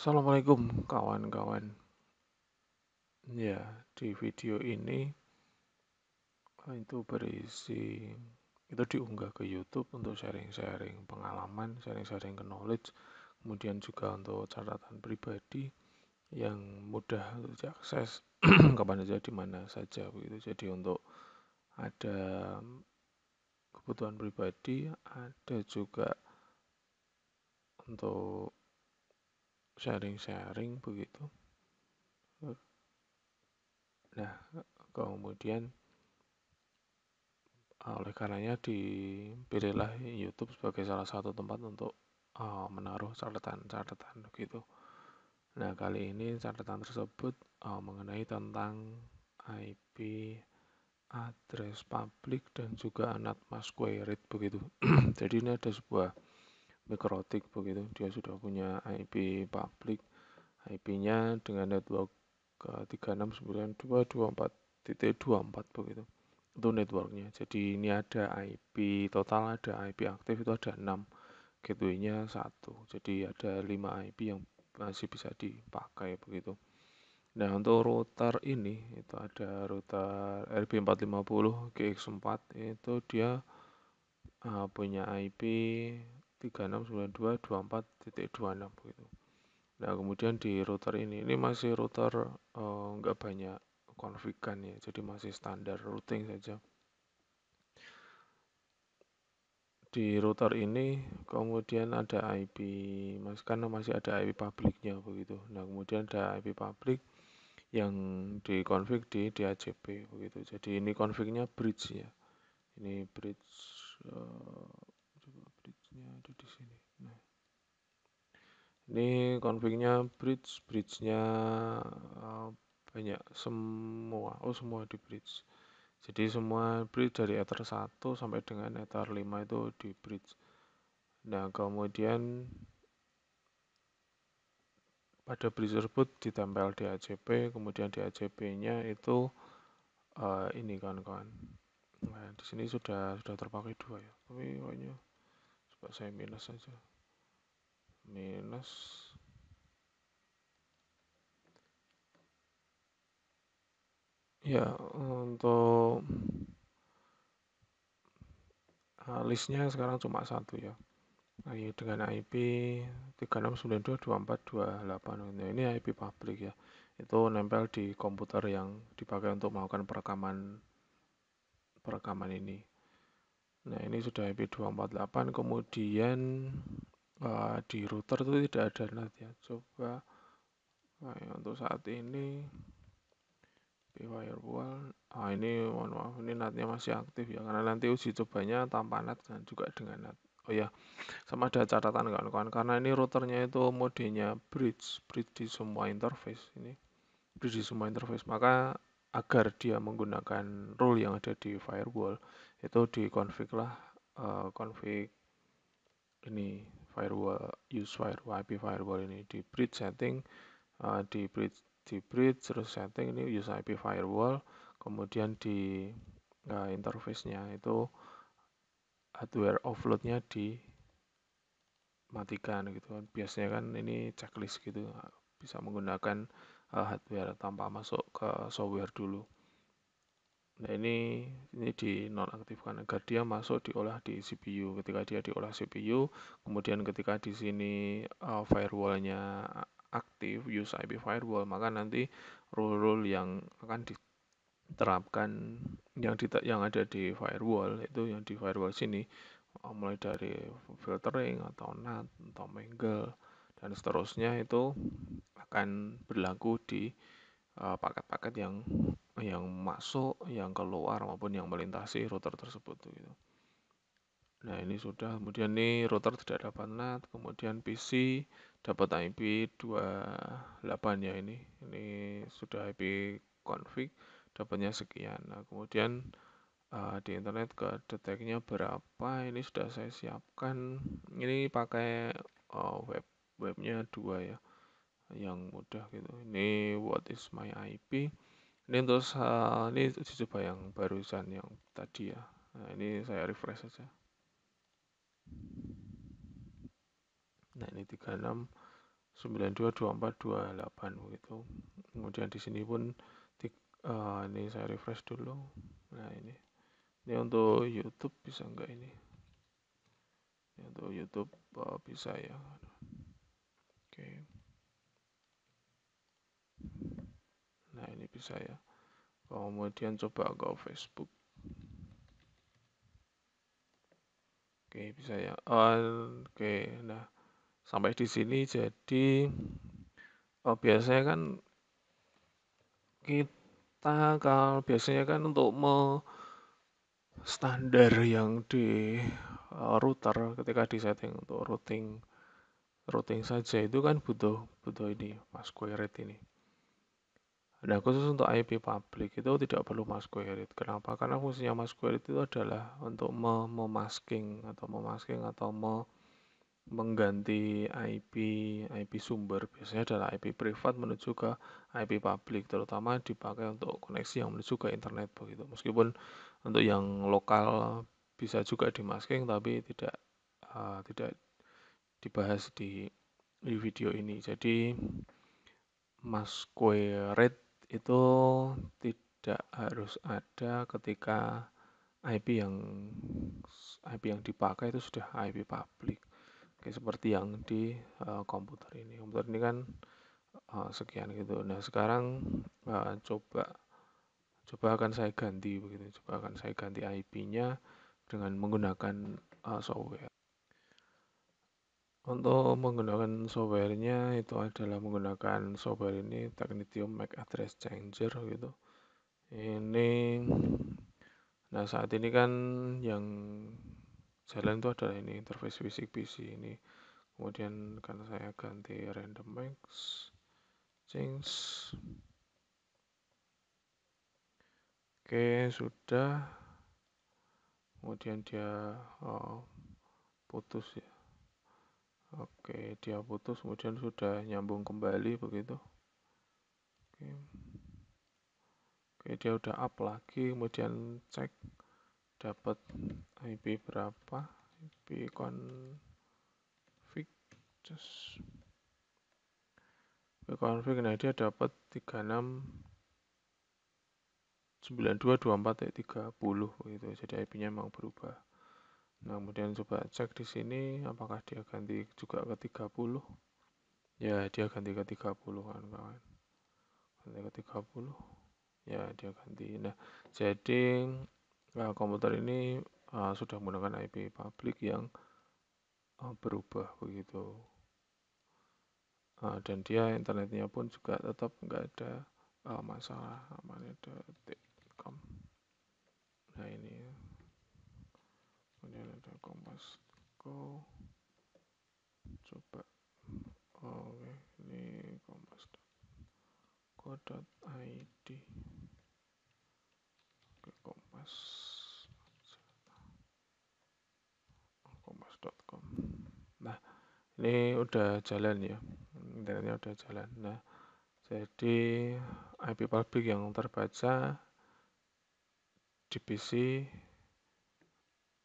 Assalamualaikum kawan-kawan. Ya, di video ini itu berisi itu diunggah ke YouTube untuk sharing-sharing pengalaman, sharing-sharing knowledge, kemudian juga untuk catatan pribadi yang mudah untuk diakses kapan saja di mana saja begitu. Jadi untuk ada kebutuhan pribadi, ada juga untuk sharing-sharing begitu. Nah, kemudian oleh karenanya dipilihlah YouTube sebagai salah satu tempat untuk menaruh catatan-catatan gitu. Nah, kali ini catatan tersebut mengenai tentang IP address publik dan juga NAT mask queried begitu. Jadi ini ada sebuah mikrotik begitu. Dia sudah punya IP publik, IP-nya dengan network ke 369.224.24 begitu. Itu networknya. Jadi ini ada IP total, ada IP aktif itu ada 6, gateway-nya 1. Jadi ada 5 IP yang masih bisa dipakai begitu. Nah, untuk router ini itu ada router RB450 GX4 itu dia punya IP 3692.24.26 begitu. Nah, kemudian di router ini masih router nggak banyak konfigan ya, jadi masih standar routing saja. Di router ini kemudian ada IP, karena masih ada IP publiknya begitu. Nah, kemudian ada IP publik yang dikonfig di DHCP begitu. Jadi ini konfignya bridge ya. Ini bridge, coba bridge-nya ada di sini. Nah, ini konfignya bridge-nya banyak semua. Oh, semua di bridge. Jadi semua bridge dari Ether 1 sampai dengan Ether 5 itu di bridge. Nah, kemudian pada bridge tersebut ditempel DHCP, kemudian DHCP-nya itu ini kawan-kawan. Nah, di sini sudah terpakai 2 ya. Tapi kayaknya coba saya minus saja. Minus. Ya, untuk listnya sekarang cuma 1 ya. Dengan IP 3692.24.28. Nah, ini IP publik ya. Itu nempel di komputer yang dipakai untuk melakukan perekaman ini. Nah, ini sudah IP 248, kemudian di router itu tidak ada NAT ya. Coba untuk saat ini di firewall. Ini mohon maaf, ini NAT-nya masih aktif ya, karena nanti uji cobanya tanpa NAT dan juga dengan NAT. Oh ya, sama ada catatan kawan-kawan, karena ini routernya itu modenya bridge di semua interface ini. Bridge di semua interface, maka agar dia menggunakan rule yang ada di firewall itu dikonfig lah, config ini firewall, use firewall, IP firewall ini di bridge setting, di bridge terus setting ini use IP firewall, kemudian di interface-nya itu hardware offload-nya dimatikan gitu kan. Biasanya kan ini checklist gitu, bisa menggunakan hardware tanpa masuk ke software dulu. Nah, ini dinonaktifkan agar dia masuk diolah di CPU. Ketika dia diolah CPU, kemudian ketika di sini firewall-nya aktif, use IP firewall, maka nanti rule-rule yang akan diterapkan yang ada di firewall itu yang di firewall sini, mulai dari filtering atau NAT atau mangle dan seterusnya itu akan berlaku di paket-paket yang masuk, yang keluar maupun yang melintasi router tersebut gitu. Nah, ini sudah, kemudian ini router tidak dapat NAT, kemudian PC dapat IP 28 ya ini. Ini sudah IP config, dapatnya sekian. Nah, kemudian di internet ke deteknya berapa, ini sudah saya siapkan. Ini pakai webnya 2 ya, yang mudah gitu. Ini what is my IP. Ini untuk ini uji coba yang barusan yang tadi ya. Nah, ini saya refresh saja. Nah, ini 36 922428 begitu. Kemudian di sini pun ini saya refresh dulu. Nah, ini untuk YouTube bisa enggak ini? Ini untuk YouTube bisa ya. Oke. Nah, ini bisa ya. Kemudian coba ke Facebook. Oke, bisa ya. Oke, nah sampai di sini jadi biasanya kan kita kalau biasanya kan untuk standar yang di router ketika disetting untuk routing saja itu kan butuh ini masquerade rate ini. Nah, khusus untuk IP public itu tidak perlu masquerade. Kenapa? Karena fungsinya masquerade itu adalah untuk memasking atau mengganti IP sumber. Biasanya adalah IP privat menuju ke IP public, terutama dipakai untuk koneksi yang menuju ke internet begitu. Meskipun untuk yang lokal bisa juga dimasking, tapi tidak dibahas di video ini. Jadi masquerade itu tidak harus ada ketika IP yang dipakai itu sudah IP publik. Kayak seperti yang di komputer ini. Komputer ini kan sekian gitu. Nah, sekarang coba akan saya ganti begitu. Coba akan saya ganti IP-nya dengan menggunakan software. Untuk menggunakan softwarenya itu adalah menggunakan software ini Technetium MAC Address Changer gitu. Nah saat ini kan yang jalan itu adalah ini interface fisik PC ini. Kemudian kan saya ganti random max change. Oke, sudah. Kemudian dia putus ya. Oke, dia putus kemudian sudah nyambung kembali begitu. Oke, dia udah up lagi, kemudian cek dapat IP berapa, IP config, nah dia dapat 369224.30 begitu. Jadi IP-nya memang berubah. Nah, kemudian coba cek di sini apakah dia ganti juga ke 30. Ya, dia ganti ke 30 kan kawan. Ganti ke 30. Ya, dia ganti. Nah, jadi komputer ini sudah menggunakan IP publik yang berubah begitu. Dan dia internetnya pun juga tetap nggak ada masalah amaneda.com. Nah, ini kemudian ada kompas.co. Coba oke, ini kompas.co.id. Oke, kompas.com. Nah, ini udah jalan ya, internetnya udah jalan. Nah, jadi IP public yang terbaca di PC,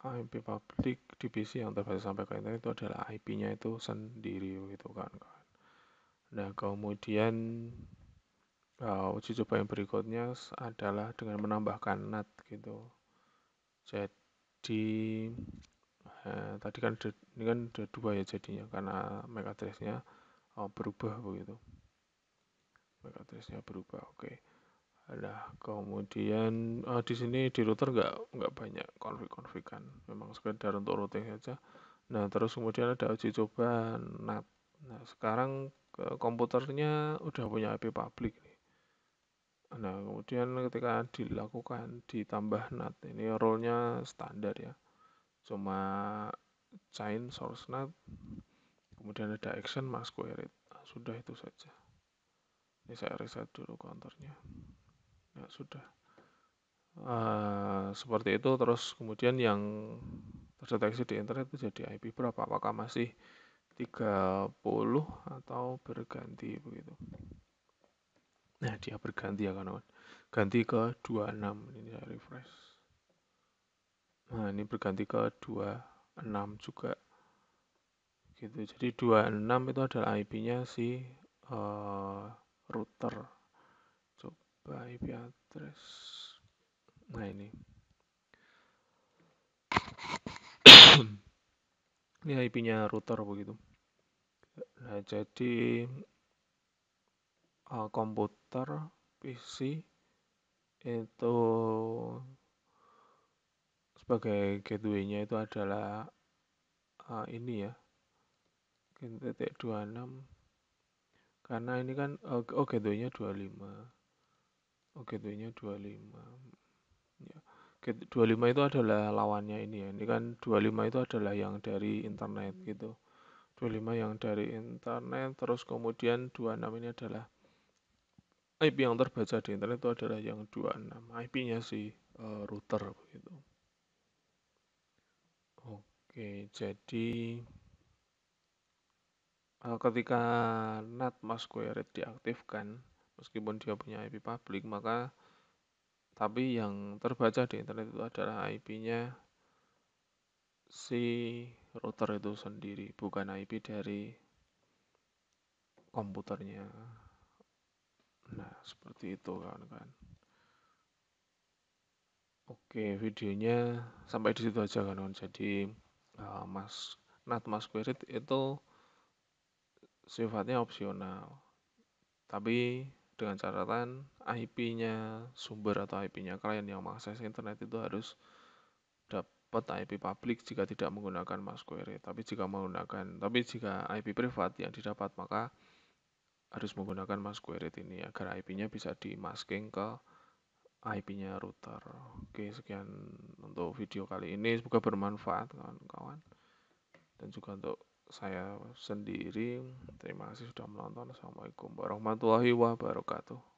IP public di PC yang terbaca sampai ke internet itu adalah IP-nya itu sendiri gitu kan. Nah, kemudian uji coba yang berikutnya adalah dengan menambahkan NAT gitu. Jadi tadi kan ini kan ada 2 ya jadinya karena MAC address-nya berubah begitu. MAC address-nya berubah, oke. Nah, kemudian di sini di router nggak banyak konfig-konfigan, memang sekedar untuk routing saja. Nah, terus kemudian ada uji coba NAT. Nah, sekarang komputernya udah punya IP public nih. Nah, kemudian ketika dilakukan ditambah NAT, ini role-nya standar ya. Cuma chain source NAT, kemudian ada action masquerade. Nah, sudah itu saja. Ini saya reset dulu counternya. Nah, sudah. Seperti itu, terus kemudian yang terdeteksi di internet itu jadi IP berapa? Apakah masih 30 atau berganti begitu? Nah, dia berganti ya kawan. Ganti ke 26. Ini saya refresh. Nah, ini berganti ke 26 juga. gitu. Jadi 26 itu adalah IP-nya si router. Coba IP address. Nah ini. Ini IP-nya router begitu. Nah, jadi komputer PC itu sebagai gateway-nya itu adalah ini ya, titik 26, karena ini kan gateway-nya 25. Gateway-nya 25. Ya. 25 itu adalah lawannya ini ya. Ini kan 25 itu adalah yang dari internet gitu. 25 yang dari internet, terus kemudian 26 ini adalah IP yang terbaca di internet itu adalah yang 26. IP-nya si router begitu. Oke, jadi ketika NAT mask query diaktifkan, meskipun dia punya IP public, maka tapi yang terbaca di internet itu adalah IP-nya si router itu sendiri, bukan IP dari komputernya. Nah, seperti itu kawan-kawan. Oke, videonya sampai di situ aja kawan-kawan. Jadi NAT mask query itu sifatnya opsional. Tapi dengan catatan IP-nya sumber atau IP-nya klien yang mengakses internet itu harus dapat IP publik jika tidak menggunakan mask query. Tapi jika IP privat yang didapat, maka harus menggunakan mask query ini agar IP-nya bisa di-masking ke IP-nya router. Oke, sekian untuk video kali ini. Semoga bermanfaat kawan-kawan. Dan juga untuk saya sendiri. Terima kasih sudah menonton. Assalamualaikum warahmatullahi wabarakatuh.